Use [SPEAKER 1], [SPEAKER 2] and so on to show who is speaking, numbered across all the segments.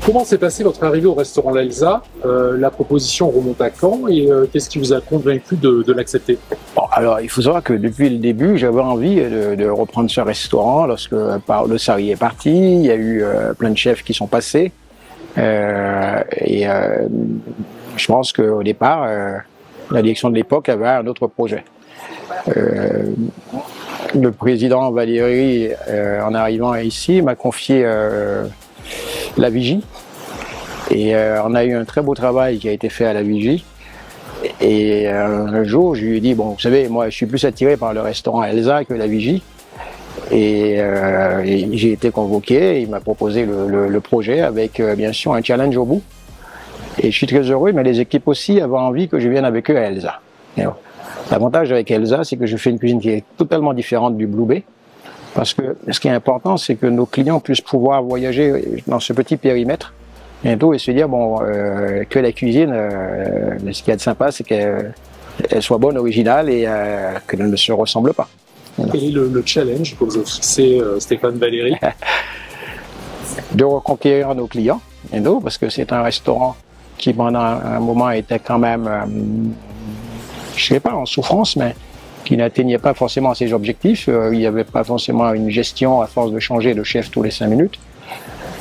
[SPEAKER 1] Comment s'est passée votre arrivée au restaurant L'Elsa? La proposition remonte à quand et qu'est-ce qui vous a convaincu de l'accepter?
[SPEAKER 2] Bon, alors, il faut savoir que depuis le début, j'avais envie de reprendre ce restaurant lorsque le Sarri est parti. Il y a eu plein de chefs qui sont passés. Je pense qu'au départ, la direction de l'époque avait un autre projet. Le président Valéry, en arrivant ici, m'a confié la vigie. Et on a eu un très beau travail qui a été fait à la vigie. Et un jour, je lui ai dit, bon, vous savez, moi, je suis plus attiré par le restaurant Elsa que la vigie. Et j'ai été convoqué, il m'a proposé le projet avec, bien sûr, un challenge au bout. Et je suis très heureux, mais les équipes aussi avaient envie que je vienne avec eux à Elsa. L'avantage avec Elsa, c'est que je fais une cuisine qui est totalement différente du Blue Bay. Parce que ce qui est important, c'est que nos clients puissent pouvoir voyager dans ce petit périmètre bientôt et se dire bon, que la cuisine, ce qu'il y a de sympa, c'est qu'elle soit bonne, originale et qu'elle ne se ressemble pas.
[SPEAKER 1] Quel est le challenge que vous a fixé Stéphane Valéry?
[SPEAKER 2] De reconquérir nos clients, parce que c'est un restaurant qui pendant un moment était quand même, je sais pas, en souffrance, mais qui n'atteignait pas forcément ses objectifs. Il n'y avait pas forcément une gestion à force de changer de chef tous les 5 minutes.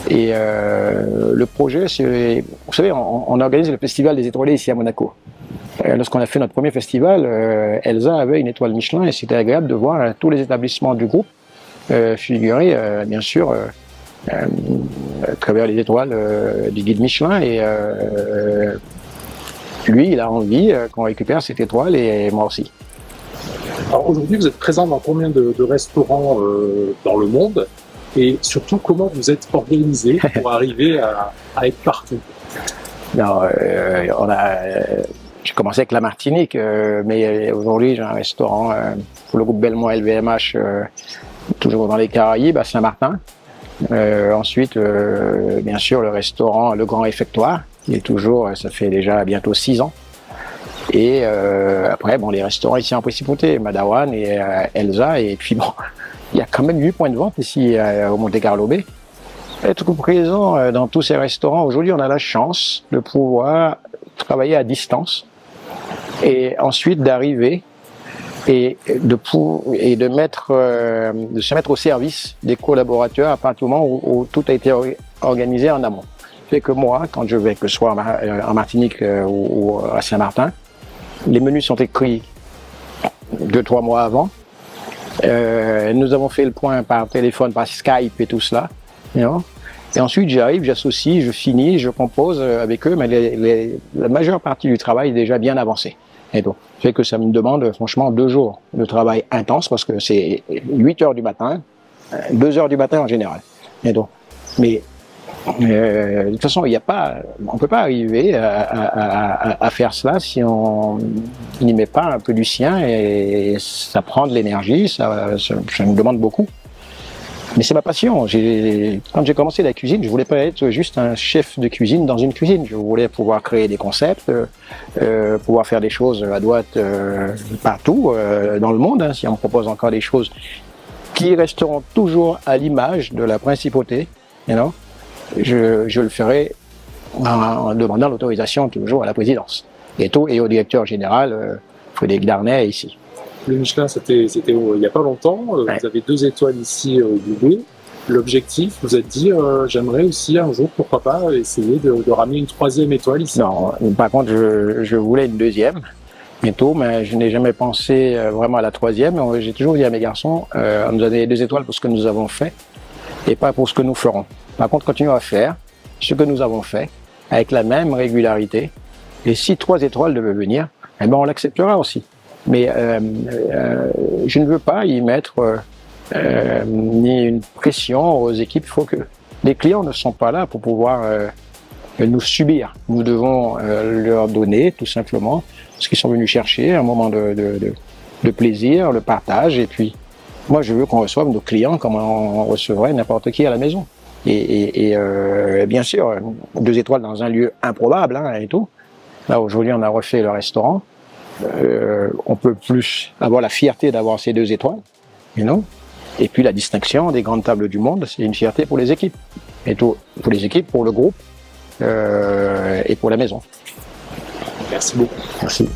[SPEAKER 2] Et le projet, c'est, vous savez, on organise le festival des étoilés ici à Monaco. Lorsqu'on a fait notre premier festival, Elsa avait une étoile Michelin et c'était agréable de voir tous les établissements du groupe figurer, bien sûr, à travers les étoiles du guide Michelin. Et lui, il a envie qu'on récupère cette étoile et moi aussi.
[SPEAKER 1] Alors aujourd'hui, vous êtes présent dans combien de restaurants dans le monde? Et surtout, comment vous êtes organisé pour arriver à être partout?
[SPEAKER 2] J'ai commencé avec la Martinique, mais aujourd'hui j'ai un restaurant pour le groupe Belmont LVMH, toujours dans les Caraïbes, à Saint-Martin. Ensuite, bien sûr, le restaurant Le Grand Réfectoire, qui est toujours, ça fait déjà bientôt 6 ans. Et après, bon, les restaurants ici en Principauté, Madawan et Elsa, et puis bon, il y a quand même 8 points de vente ici au Monte Carlo Bay. Être présent dans tous ces restaurants, aujourd'hui on a la chance de pouvoir travailler à distance et ensuite d'arriver et de se mettre au service des collaborateurs à partir du moment où tout a été organisé en amont. Fait que moi, quand je vais, que ce soit en Martinique ou à Saint-Martin, les menus sont écrits 2-3 mois avant. Nous avons fait le point par téléphone, par Skype et tout cela. Et ensuite, j'arrive, j'associe, je finis, je compose avec eux, mais la majeure partie du travail est déjà bien avancée. Et donc, fait que ça me demande franchement 2 jours de travail intense parce que c'est 8 heures du matin, 2 heures du matin en général. Et donc, mais de toute façon, on peut pas arriver à faire cela si on n'y met pas un peu du sien et ça prend de l'énergie, ça me demande beaucoup. Mais c'est ma passion. Quand j'ai commencé la cuisine, je voulais pas être juste un chef de cuisine dans une cuisine. Je voulais pouvoir créer des concepts, pouvoir faire des choses à droite partout dans le monde. Si on me propose encore des choses qui resteront toujours à l'image de la principauté, je le ferai en demandant l'autorisation toujours à la présidence et au directeur général Frédéric Darnay ici.
[SPEAKER 1] Le Michelin, c'était il n'y a pas longtemps.
[SPEAKER 2] Ouais.
[SPEAKER 1] Vous avez 2 étoiles ici au Blue Bay. L'objectif, vous êtes dit, j'aimerais aussi un jour, pourquoi pas, essayer de ramener une 3e étoile ici.
[SPEAKER 2] Non, par contre, je voulais une 2e bientôt, mais je n'ai jamais pensé vraiment à la 3e. J'ai toujours dit à mes garçons, on nous a donné 2 étoiles pour ce que nous avons fait et pas pour ce que nous ferons. Par contre, continuons à faire ce que nous avons fait avec la même régularité. Et si 3 étoiles devaient venir, eh ben on l'acceptera aussi. Mais je ne veux pas y mettre ni une pression aux équipes. Il faut que les clients ne sont pas là pour pouvoir nous subir. Nous devons leur donner tout simplement ce qu'ils sont venus chercher, un moment de plaisir, le partage. Et puis, moi, je veux qu'on reçoive nos clients comme on recevrait n'importe qui à la maison. Et bien sûr, 2 étoiles dans un lieu improbable et tout. Là, aujourd'hui, on a refait le restaurant. On peut plus avoir la fierté d'avoir ces 2 étoiles, et puis la distinction des grandes tables du monde, c'est une fierté pour les équipes, et tout, pour les équipes, pour le groupe, et pour la maison.
[SPEAKER 1] Merci beaucoup.
[SPEAKER 2] Merci.